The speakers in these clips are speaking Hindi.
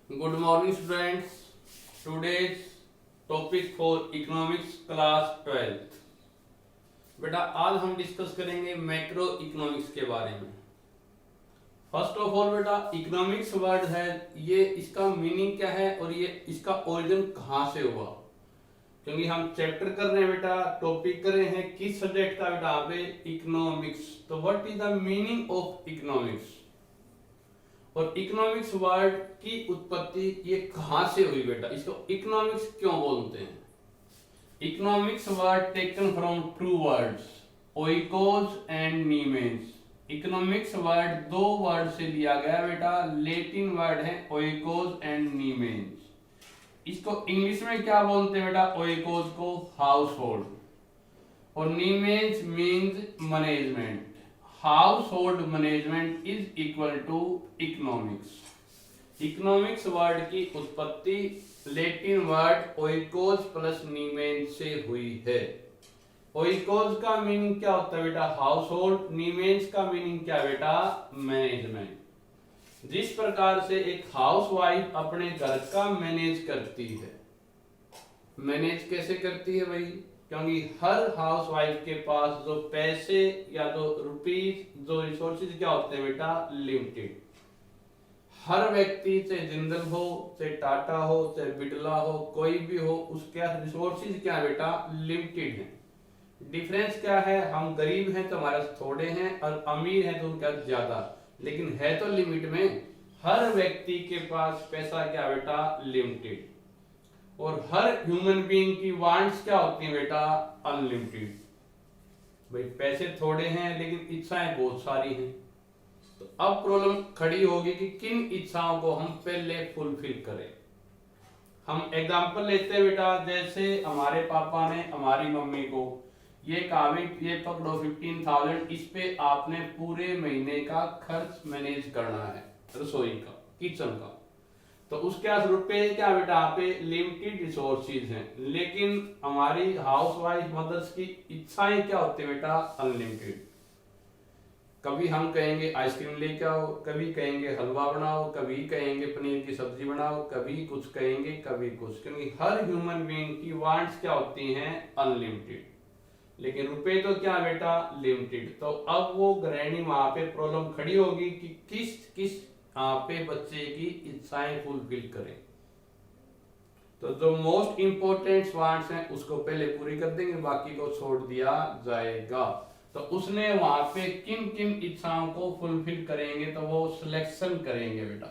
Good morning, students. Today's topic for economics class 12th. बेटा आज हम डिस्कस करेंगे मैक्रो इकोनॉमिक्स के बारे में। फर्स्ट ऑफ ऑल बेटा इकोनॉमिक्स वर्ड है, ये इसका मीनिंग क्या है और ये इसका ओरिजिन कहाँ से हुआ, क्योंकि हम चैप्टर कर रहे हैं बेटा, टॉपिक कर रहे हैं किस सब्जेक्ट का बेटा पे इकोनॉमिक्स। तो what is the meaning of economics और इकोनॉमिक्स वर्ड की उत्पत्ति ये कहां से हुई बेटा, इसको इकोनॉमिक्स क्यों बोलते हैं। Economics word taken from two words oikos and nemeins. Economics word दो वर्ड से लिया गया बेटा, लैटिन वर्ड है ओइकोस एंड नीमेंस। इसको इंग्लिश में क्या बोलते हैं बेटा, ओइकोस को हाउस होल्ड और nemeins means management. Household management is equal to economics. Economics word की उत्पत्ति Latin word oikos plus nemeins से हुई है। ओइकोस का मीनिंग क्या होता है बेटा, हाउसहोल्ड। नीमेंस का मीनिंग क्या बेटा, मैनेजमेंट। जिस प्रकार से एक हाउसवाइफ अपने घर का मैनेज करती है, मैनेज कैसे करती है भाई, क्योंकि हर हाउसवाइफ के पास जो पैसे या जो रुपीज जो रिसोर्सेज क्या होते हैं बेटा, लिमिटेड। हर व्यक्ति चाहे जिंदल हो, चाहे टाटा हो, चाहे बिरला हो, कोई भी हो, उसके रिसोर्सेज क्या बेटा, लिमिटेड है। डिफरेंस क्या है, हम गरीब हैं तो हमारे पास थोड़े हैं और अमीर हैं तो उनके पास ज्यादा, लेकिन है तो लिमिट में। हर व्यक्ति के पास पैसा क्या बेटा, लिमिटेड। और हर ह्यूमन बीइंग की वांट्स क्या होती है बेटा, अनलिमिटेड। भाई पैसे थोड़े हैं लेकिन इच्छाएं बहुत सारी हैं। तो अब प्रॉब्लम खड़ी होगी कि किन इच्छाओं को हम पहले फुलफिल करें। हम एग्जांपल लेते हैं बेटा, जैसे हमारे पापा ने हमारी मम्मी को ये कहा भी ये पकड़ो 15,000, इस पे आपने पूरे महीने का खर्च मैनेज करना है, रसोई का, किचन का। तो उसके पास रुपए क्या बेटा, यहाँ पे लिमिटेड रिसोर्सेज हैं, लेकिन हमारी हाउसवाइफ मदर्स की इच्छाएं क्या होती है बेटा, अनलिमिटेड। कभी हम कहेंगे आइसक्रीम लेके आओ, कभी कहेंगे हलवा बनाओ, कभी कहेंगे पनीर की सब्जी बनाओ, कभी कुछ कहेंगे, कभी कुछ, क्योंकि हर ह्यूमन बीइंग की वांट्स क्या होती हैं, अनलिमिटेड। लेकिन रुपए तो क्या बेटा, लिमिटेड। तो अब वो गृहिणी वहां पे प्रॉब्लम खड़ी होगी कि किस किस पे बच्चे की इच्छाएं फुलफिल करें। तो जो मोस्ट इंपोर्टेंट वांट्स हैं उसको पहले पूरी कर देंगे, बाकी को छोड़ दिया जाएगा। तो उसने वहां पे किन किन इच्छाओं को फुलफिल करेंगे तो वो सिलेक्शन करेंगे बेटा।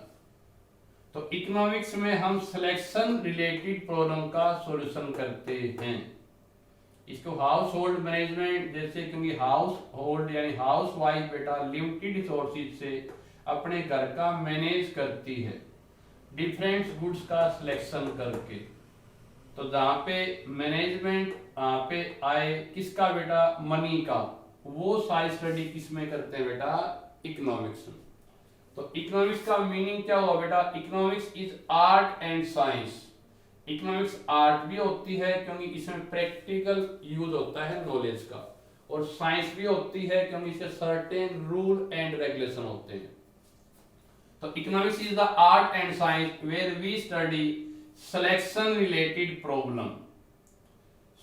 तो इकोनॉमिक्स में हम सिलेक्शन रिलेटेड प्रॉब्लम का सॉल्यूशन करते हैं। इसको हाउस होल्ड मैनेजमेंट, जैसे क्योंकि हाउस होल्ड यानी हाउस वाइफ बेटा लिमिटेड रिसोर्सेज से अपने घर का मैनेज करती है, डिफरेंट गुड्स का सिलेक्शन करके। तो जहां पे मैनेजमेंट पे आए किसका बेटा, मनी का, वो सारी स्टडी किस में करते हैं बेटा, इकोनॉमिक्स में। तो इकोनॉमिक्स का मीनिंग क्या हुआ बेटा, economics is art and science. Economics art भी होती है क्योंकि इसमें प्रैक्टिकल यूज होता है नॉलेज का, और साइंस भी होती है क्योंकि इससे सर्टेन रूल एंड रेगुलेशन होते हैं। तो economics is the art and science where we study selection related problem.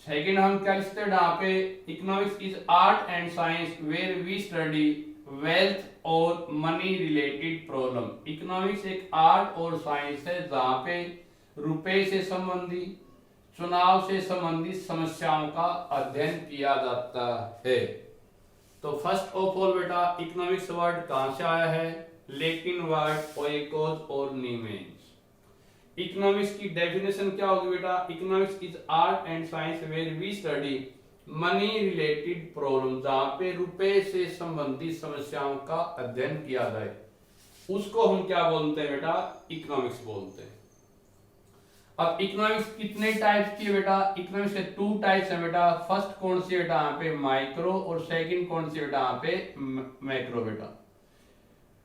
Second हम क्या लिखते हैं यहाँ पे, economics is art and science where we study wealth और मनी रिलेटेड प्रॉब्लम। इकोनॉमिक्स एक आर्ट और साइंस है जहां पे रुपए से संबंधित, चुनाव से संबंधित समस्याओं का अध्ययन किया जाता है। तो फर्स्ट ऑफ ऑल बेटा इकोनॉमिक्स वर्ड कहां से आया है, लैटिन वर्ड ओइकोस और नीमेंस। इकोनॉमिक्स की डेफिनेशन क्या होगी बेटा, economics is art and science where we study money related problem, जहां पे रुपए से संबंधित समस्याओं का अध्ययन किया जाए, उसको हम क्या बोलते हैं बेटा, इकोनॉमिक्स बोलते हैं। अब इकोनॉमिक्स कितने टाइप्स की बेटा, इकोनॉमिक्स के टू टाइप्स है बेटा। फर्स्ट कौन सी बेटा, यहाँ पे माइक्रो, और सेकंड कौन सी बेटा, यहाँ पे मैक्रो बेटा।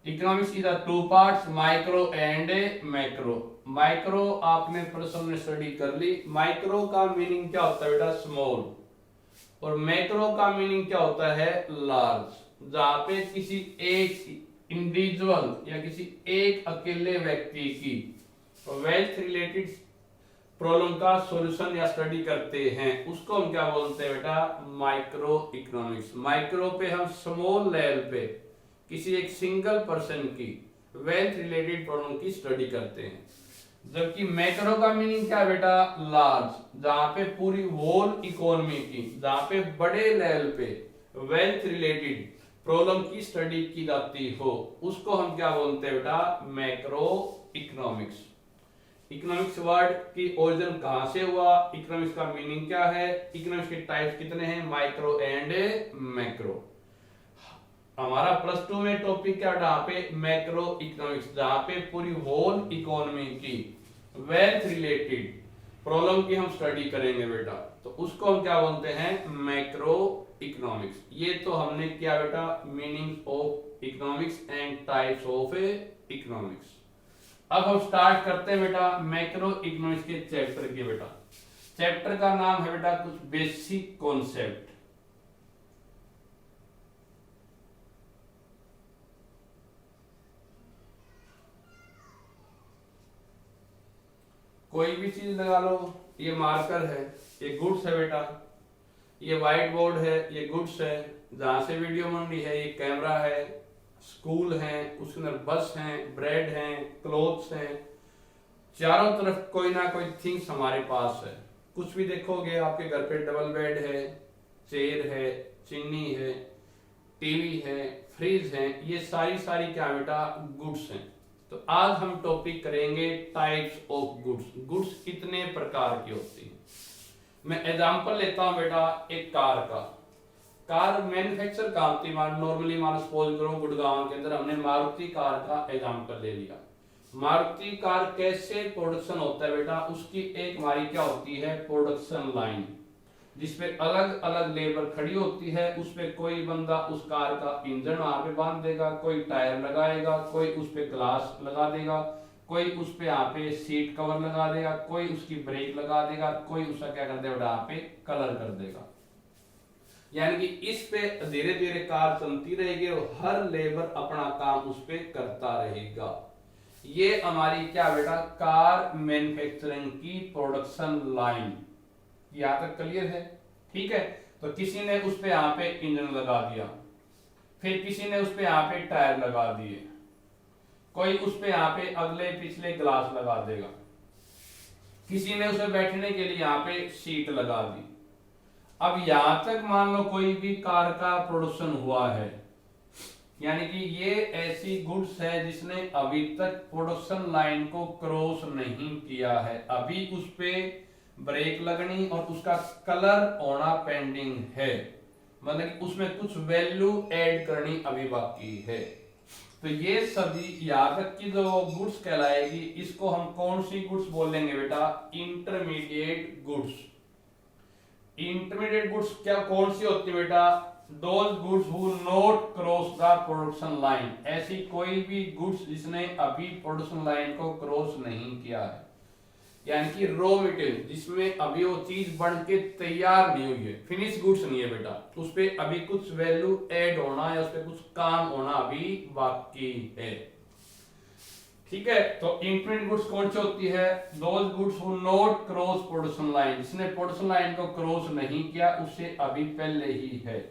इकोनॉमिक्स की two parts, micro and macro. Micro आपने प्रश्न में स्टडी कर ली। माइक्रो का मीनिंग क्या होता है बेटा, स्मॉल, और मैक्रो का मीनिंग क्या होता है, लार्ज। जहां पे किसी एक इंडिविजुअल या किसी एक अकेले व्यक्ति की वेल्थ रिलेटेड प्रॉब्लम का सॉल्यूशन या स्टडी करते हैं, उसको हम क्या बोलते हैं बेटा, माइक्रो इकोनॉमिक्स। माइक्रो पे हम स्मॉल लेवल पे किसी एक सिंगल पर्सन की वेल्थ रिलेटेड प्रॉब्लम की स्टडी करते हैं। जबकि मैक्रो का मीनिंग क्या है बेटा, लार्ज, जहां पे पूरी होल इकोनॉमी की, जहां पे बड़े लेवल पे वेल्थ रिलेटेड प्रॉब्लम की स्टडी की जाती हो, उसको हम क्या बोलते हैं बेटा, मैक्रो इकोनॉमिक्स। इकोनॉमिक्स वर्ड की ओरिजिन कहां से हुआ, इकोनॉमिक्स का मीनिंग क्या है, इकोनॉमिक्स के टाइप्स कितने हैं, माइक्रो एंड मैक्रो। हमारा प्लस 2 में टॉपिक क्या जहां पे मैक्रो इकोनॉमिक्स, जहां पे पूरी होल इकोनॉमी की वेल्थ रिलेटेड प्रॉब्लम की हम स्टडी करेंगे बेटा, तो उसको हम क्या बोलते हैं, मैक्रो इकोनॉमिक्स। ये तो हमने क्या बेटा, meaning of economics and types of economics. अब हम स्टार्ट करते हैं बेटा मैक्रो इकोनॉमिक्स के चैप्टर के। बेटा चैप्टर का नाम है बेटा कुछ बेसिक कॉन्सेप्ट। कोई भी चीज लगा लो, ये मार्कर है, ये गुड्स है बेटा, ये व्हाइट बोर्ड है, ये गुड्स है, जहां से वीडियो बन रही है, ये कैमरा है, स्कूल है, उसके अंदर बस है, ब्रेड है, क्लोथ्स है, चारों तरफ कोई ना कोई थिंग्स हमारे पास है। कुछ भी देखोगे आपके घर पे डबल बेड है, चेयर है, चिन्नी है, टीवी है, फ्रिज है, ये सारी क्या बेटा, गुड्स हैं। तो आज हम टॉपिक करेंगे टाइप्स ऑफ गुड्स। गुड्स कितने प्रकार की होती हैं। मैं एग्जांपल लेता हूं बेटा एक कार का। कार मैन्युफैक्चर कहां होती है, नॉर्मली मान सपोज करो गुड़गांव के अंदर हमने मारुति कार का एग्जांपल ले लिया। मारुति कार कैसे प्रोडक्शन होता है बेटा, उसकी एक हमारी क्या होती है, प्रोडक्शन लाइन, जिसपे अलग अलग लेबर खड़ी होती है। उस पे कोई बंदा उस कार का इंजन वहां पे बांध देगा, कोई टायर लगाएगा, कोई उस पे ग्लास लगा देगा, कोई उस पे यहाँ पे सीट कवर लगा देगा, कोई उसकी ब्रेक लगा देगा, कोई उसका क्या कर देगा यहाँ पे कलर कर देगा। यानी कि इस पे धीरे धीरे कार चलती रहेगी और हर लेबर अपना काम उस पे करता रहेगा। ये हमारी क्या बेटा, कार मैन्युफैक्चरिंग की प्रोडक्शन लाइन। यहां तक क्लियर है, ठीक है। तो किसी ने उस पे यहाँ पे इंजन लगा दिया, फिर किसी ने उस पे यहाँ पे टायर लगा दिए, कोई उस पे यहाँ पे अगले पिछले ग्लास लगा देगा, किसी ने उसे बैठने के लिए यहाँ पे सीट लगा दी। अब यहां तक मान लो कोई भी कार का प्रोडक्शन हुआ है, यानी कि ये ऐसी गुड्स है जिसने अभी तक प्रोडक्शन लाइन को क्रॉस नहीं किया है। अभी उस पे ब्रेक लगनी और उसका कलर होना पेंडिंग है, मतलब कि उसमें कुछ वैल्यू ऐड करनी अभी बाकी है। तो ये सभी यहाँ तक की जो गुड्स कहलाएगी, इसको हम कौन सी गुड्स बोलेंगे बेटा, इंटरमीडिएट गुड्स। इंटरमीडिएट गुड्स क्या कौन सी होती है बेटा, those goods who not cross the production line. ऐसी कोई भी गुड्स जिसने अभी प्रोडक्शन लाइन को क्रॉस नहीं किया है, यानी कि रॉ मटेरियल जिसमें अभी वो चीज बन के तैयार नहीं हुई है, फिनिश गुड्स नहीं है बेटा, उस पे अभी कुछ वैल्यू ऐड होना है, उस पे कुछ काम होना अभी बाकी है, ठीक है। तो इंटरमीडिएट गुड्स कौन सी होती है, those goods who not cross production line, जिसने प्रोडक्शन लाइन को क्रॉस नहीं किया, उससे अभी पहले ही है।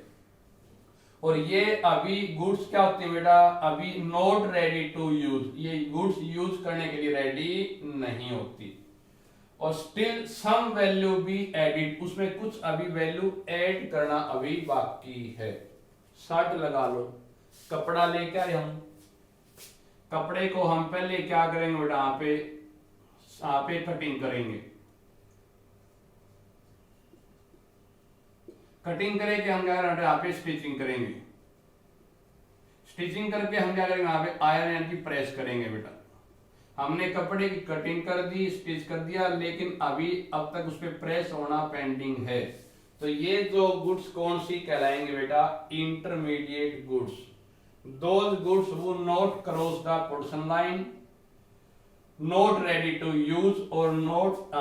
और ये अभी गुड्स क्या होती है बेटा, अभी नॉट रेडी टू यूज, ये गुड्स यूज करने के लिए रेडी नहीं होती। और still some value be added, उसमें कुछ अभी वैल्यू ऐड करना अभी बाकी है। शर्ट लगा लो, कपड़ा लेके आए हम, कपड़े को हम पहले क्या करेंगे बेटा, यहाँ पे कटिंग करेंगे, कटिंग करेंगे हम क्या करेंगे, यहाँ पे स्टिचिंग करेंगे, स्टिचिंग करके हम क्या करेंगे, यहाँ पे आयरन यानी कि प्रेस करेंगे बेटा। हमने कपड़े की कटिंग कर दी, स्टिच कर दिया, लेकिन अभी अब तक उस पर प्रेस होना पेंडिंग है। तो ये जो गुड्स कौन सी कहलाएंगे बेटा, intermediate goods. Those goods who not cross the production line, not ready to use और not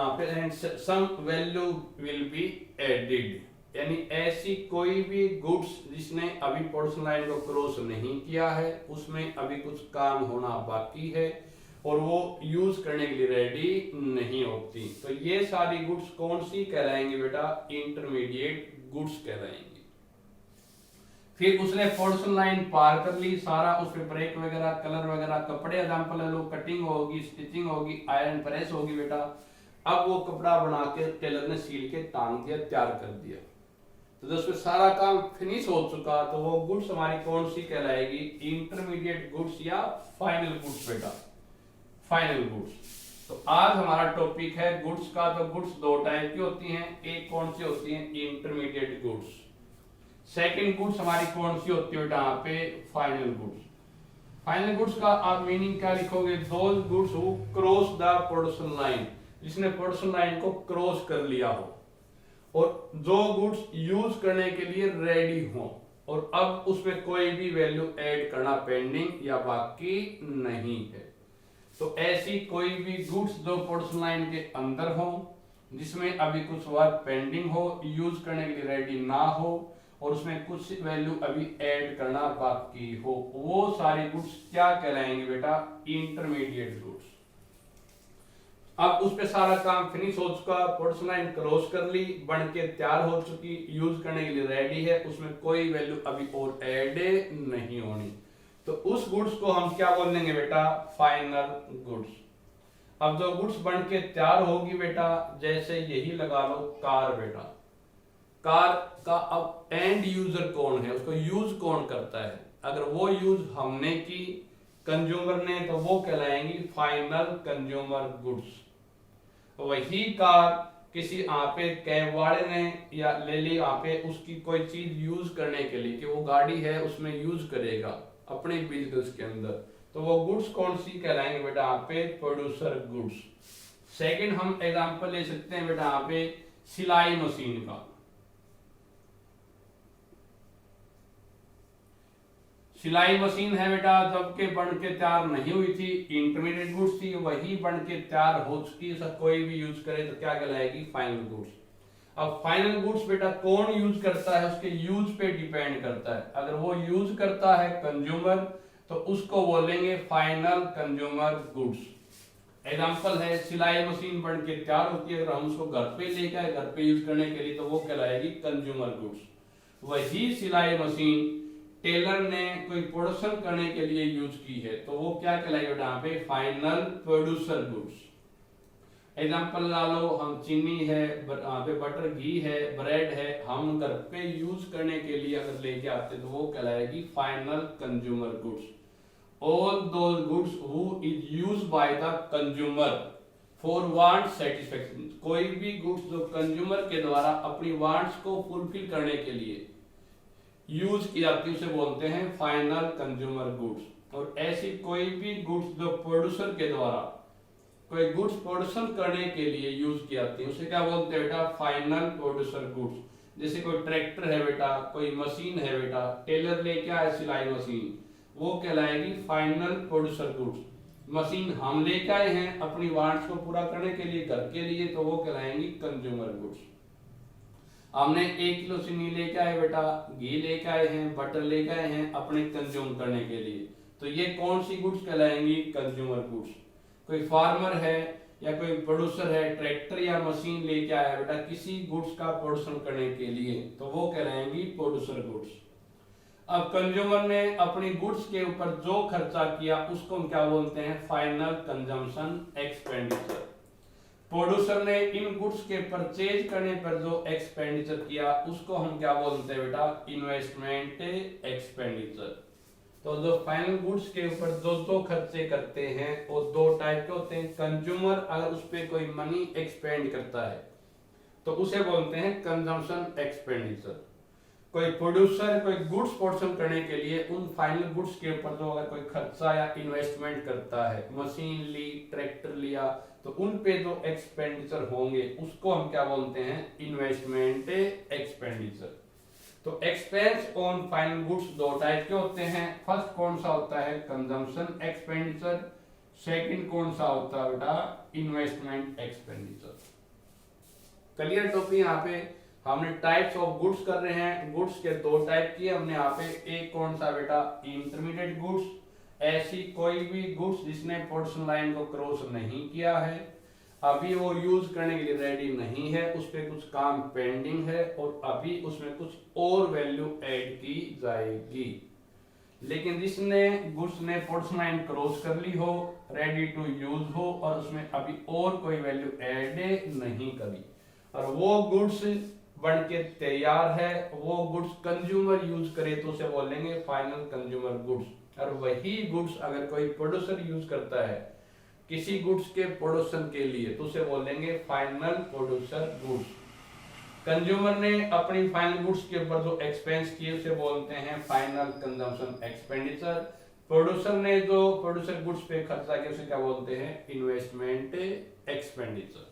some value will be added, यानी ऐसी कोई भी गुड्स जिसने अभी प्रोडक्शन लाइन को क्रॉस नहीं किया है, उसमें अभी कुछ काम होना बाकी है। और वो यूज करने के लिए रेडी नहीं होती। तो ये सारी गुड्स कौन सी कहलाएंगे बेटा? इंटरमीडिएट गुड्स कहलाएंगे। फिर उसने प्रोडक्शन लाइन पार कर ली, सारा उस पे ब्रेक वगैरह, कलर वगैरह, कपड़े एग्जांपल ले लो, कटिंग होगी, स्टिचिंग होगी, आयरन प्रेस होगी बेटा। अब वो कपड़ा बना के टेलर ने सील के टांग दिया, तैयार कर दिया। तो जब सारा काम फिनिश हो चुका तो वो गुड्स हमारी कौन सी कहलाएगी? इंटरमीडिएट गुड्स या फाइनल गुड्स बेटा, फाइनल गुड्स। तो आज हमारा टॉपिक है गुड्स का। तो गुड्स दो टाइप की होती हैं, एक कौन सी होती है? Intermediate goods. सेकंड गुड्स हमारी कौन सी होती है बेटा? यहाँ पे फाइनल गुड्स। फाइनल गुड्स का आप मीनिंग क्या लिखोगे? Those goods who cross the production line, जिसने प्रोडक्शन लाइन को क्रॉस कर लिया हो, और जो गुड्स यूज करने के लिए रेडी हो, और अब उसमें कोई भी वैल्यू ऐड करना पेंडिंग या बाकी नहीं है। तो ऐसी कोई भी गुड्स जो प्रोडक्शन लाइन के अंदर हो, जिसमें अभी कुछ वर्क पेंडिंग हो, यूज करने के लिए रेडी ना हो, और उसमें कुछ वैल्यू अभी ऐड करना बाकी हो, वो सारी गुड्स क्या कहलाएंगे बेटा? Intermediate goods. अब उस पे सारा काम फिनिश हो चुका, प्रोडक्शन लाइन क्रॉस कर ली, बन के तैयार हो चुकी, यूज करने के लिए रेडी है, उसमें कोई वैल्यू अभी और ऐड नहीं होनी। तो उस गुड्स को हम क्या बोल देंगे बेटा? Final goods. अब जो गुड्स बन के तैयार होगी बेटा, जैसे यही लगा लो कार बेटा, कार का अब एंड यूजर कौन है, उसको यूज कौन करता है? अगर वो यूज हमने की, कंज्यूमर ने, तो वो कहलाएंगी फाइनल कंज्यूमर गुड्स। वही कार किसी यहाँ पे कैब वाले ने या ले ली, यहाँ पे उसकी कोई चीज यूज करने के लिए, कि वो गाड़ी है उसमें यूज करेगा अपने बिजनेस के अंदर, तो वो गुड्स कौन सी कहलाएंगे बेटा? यहाँ पे प्रोड्यूसर गुड्स। सेकंड हम एग्जांपल ले सकते हैं बेटा यहाँ पे सिलाई मशीन का। सिलाई मशीन है बेटा, जबकि बन के तैयार नहीं हुई थी, इंटरमीडिएट गुड्स थी, वही बन के तैयार हो चुकी है, कोई भी यूज करे तो क्या कहलाएगी? Final goods. अब फाइनल गुड्स बेटा कौन यूज करता है? उसके यूज पे डिपेंड करता है। अगर वो यूज करता है कंज्यूमर, तो उसको बोलेंगे फाइनल कंज्यूमर गुड्स। एग्जांपल है सिलाई मशीन बन के तैयार होती है, अगर हम उसको घर पे लेके आए घर पे यूज करने के लिए, तो वो कहलाएगी कंज्यूमर गुड्स। वही सिलाई मशीन टेलर ने कोई प्रोडक्शन करने के लिए यूज की है, तो वो क्या कहलाएगी बेटा? यहाँ पे फाइनल प्रोड्यूसर गुड्स। एग्जांपल ला लो, हम चीनी है, यहाँ पे बटर घी है, ब्रेड है, हम घर पे यूज करने के लिए अगर लेके आते तो वो कहलाएगी final consumer goods. All those goods who is used by the consumer for want satisfaction, कोई भी गुड्स जो कंज्यूमर के द्वारा अपनी वांट्स को फुलफिल करने के लिए यूज की जाती है, उसे बोलते हैं फाइनल कंज्यूमर गुड्स। और ऐसी कोई भी गुड्स जो प्रोड्यूसर के द्वारा कोई गुड्स प्रोडक्शन करने के लिए यूज की जाती है, उसे क्या बोलते हैं बेटा? Final producer goods. जैसे कोई ट्रैक्टर है बेटा, कोई मशीन है बेटा, टेलर लेके आए सिलाई मशीन, वो कहलाएगी फाइनल प्रोड्यूसर गुड्स। मशीन हम लेके आए हैं अपनी वांट्स को पूरा करने के लिए घर के लिए, तो वो कहलाएंगी कंज्यूमर गुड्स। हमने 1 किलो चीनी लेके आए बेटा, घी लेके आए हैं, बटर लेके आए हैं अपने कंज्यूम करने के लिए, तो ये कौन सी गुड्स कहलाएंगी? Consumer goods. कोई फार्मर है या कोई प्रोड्यूसर है, ट्रैक्टर या मशीन लेके आया बेटा किसी गुड्स का प्रोडक्शन करने के लिए, तो वो कहलाएंगी प्रोड्यूसर गुड्स। अब कंज्यूमर ने अपनी गुड्स के ऊपर जो खर्चा किया उसको हम क्या बोलते हैं? Final consumption expenditure. प्रोड्यूसर ने इन गुड्स के परचेज करने पर जो एक्सपेंडिचर किया उसको हम क्या बोलते हैं बेटा? Investment expenditure. तो जो फाइनल गुड्स के ऊपर जो खर्चे करते हैं वो दो टाइप के होते हैं। कंज्यूमर अगर उस पर कोई मनी एक्सपेंड करता है तो उसे बोलते हैं कंजम्पशन एक्सपेंडिचर। कोई प्रोड्यूसर कोई गुड्स प्रोडक्शन करने के लिए उन फाइनल गुड्स के ऊपर जो अगर कोई खर्चा या इन्वेस्टमेंट करता है, मशीन ली, ट्रैक्टर लिया, तो उन पे जो एक्सपेंडिचर होंगे उसको हम क्या बोलते हैं? Investment expenditure. तो एक्सपेंस ऑन फाइनल गुड्स दो टाइप के होते हैं। फर्स्ट कौन सा होता है? Consumption expenditure. सेकंड कौन सा होता है बेटा? Investment expenditure. Clear topic? यहाँ पे हमने टाइप्स ऑफ गुड्स कर रहे हैं। गुड्स के दो टाइप किए हमने यहाँ पे। एक कौन सा बेटा? इंटरमीडिएट गुड्स, ऐसी कोई भी गुड्स जिसने प्रोडक्शन लाइन को क्रॉस नहीं किया है, अभी वो यूज करने के लिए रेडी नहीं है, उस पर कुछ काम पेंडिंग है और अभी उसमें कुछ और वैल्यू ऐड की जाएगी। लेकिन जिसने गुड्स ने प्रोडक्शन लाइन क्रॉस कर ली हो, रेडी टू यूज हो और उसमें अभी और कोई वैल्यू ऐड नहीं करी और वो गुड्स बन के तैयार है, वो गुड्स कंज्यूमर यूज करे तो उसे बोलेंगे फाइनल कंज्यूमर गुड्स। और वही गुड्स अगर कोई प्रोड्यूसर यूज करता है किसी गुड्स के प्रोडक्शन के लिए तो उसे बोलेंगे फाइनल प्रोड्यूसर गुड्स। कंज्यूमर ने अपनी फाइनल गुड्स के ऊपर जो एक्सपेंस किए उसे बोलते हैं फाइनल कंजम्पशन एक्सपेंडिचर। प्रोड्यूसर ने जो प्रोड्यूसर गुड्स पे खर्चा किया उसे क्या बोलते हैं, इन्वेस्टमेंट एक्सपेंडिचर।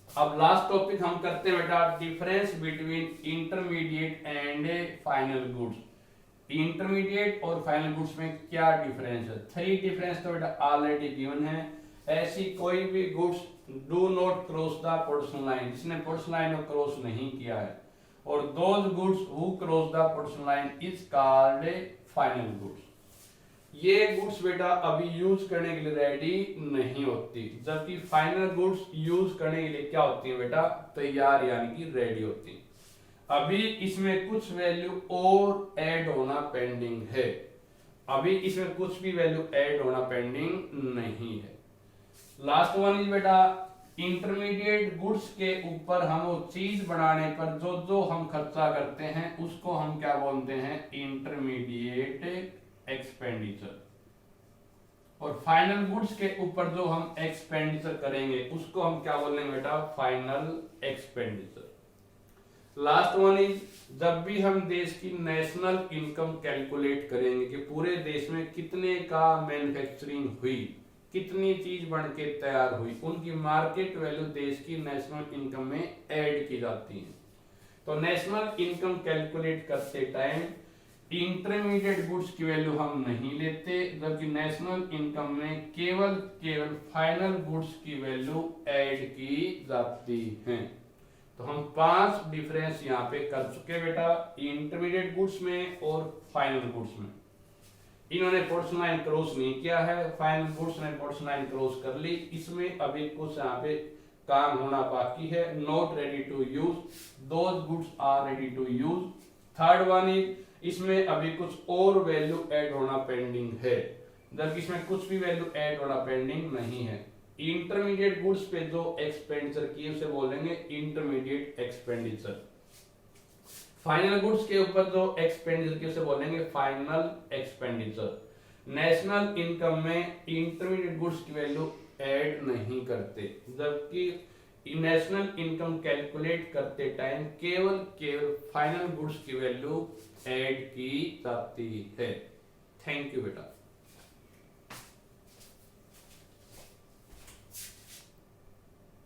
अब लास्ट टॉपिक हम करते हैं बेटा, difference between intermediate and final goods. Intermediate और फाइनल गुड्स में क्या डिफरेंस है? 3 डिफरेंस तो बेटा ऑलरेडी गिवन है। ऐसी कोई भी goods do not cross the production line, जिसने प्रोडक्शन लाइन को क्रॉस नहीं किया है, और those goods who cross the production line is called final goods. ये गुड्स बेटा अभी यूज करने के लिए रेडी नहीं होती, जबकि फाइनल गुड्स यूज करने के लिए क्या होती है बेटा, तैयार यानी कि रेडी होती है। अभी इसमें कुछ वैल्यू और ऐड होना पेंडिंग है, अभी इसमें कुछ भी वैल्यू ऐड होना पेंडिंग नहीं है। लास्ट वन इज बेटा, इंटरमीडिएट गुड्स के ऊपर हम वो चीज बनाने पर जो जो हम खर्चा करते हैं उसको हम क्या बोलते हैं, इंटरमीडिएट एक्सपेंडिचर। और फाइनल गुड्स के ऊपर जो हम एक्सपेंडिचर करेंगे उसको हम क्या बोलेंगे बेटा, final expenditure. Last one is, जब भी हम देश की नेशनल इनकम कैलकुलेट करेंगे कि पूरे देश में कितने का मैन्युफैक्चरिंग हुई, कितनी चीज बन के तैयार हुई, उनकी मार्केट वैल्यू देश की नेशनल इनकम में ऐड की जाती है। तो नेशनल इनकम कैलकुलेट करते टाइम इंटरमीडिएट गुड्स की वैल्यू हम नहीं लेते, जबकि नेशनल इनकम में केवल फाइनल गुड्स की वैल्यू ऐड की जाती है। तो हम 5 डिफरेंस यहाँ पे कर चुके बेटा, इंटरमीडिएट गुड्स में और फाइनल गुड्स में। इन्होंने प्रोडक्शन लाइन क्रॉस नहीं किया है, फाइनल गुड्स ने प्रोडक्शन लाइन क्रॉस कर ली, इसमें अभी कुछ यहाँ पे काम होना बाकी है। Not ready to use, those goods are ready to use. Third one is, इसमें अभी कुछ और वैल्यू ऐड होना पेंडिंग है, जबकि इसमें कुछ भी वैल्यू ऐड होना पेंडिंग नहीं है। इंटरमीडिएट गुड्स पे जो एक्सपेंडिचर किए उसे बोलेंगे इंटरमीडिएट एक्सपेंडिचर। फाइनल गुड्स के ऊपर जो एक्सपेंडिचर किए उसे बोलेंगे फाइनल एक्सपेंडिचर। नेशनल इनकम में इंटरमीडिएट गुड्स की वैल्यू ऐड नहीं करते, जबकि नेशनल इनकम कैलकुलेट करते टाइम केवल फाइनल गुड्स की वैल्यू ऐड की जाती है। थैंक यू बेटा।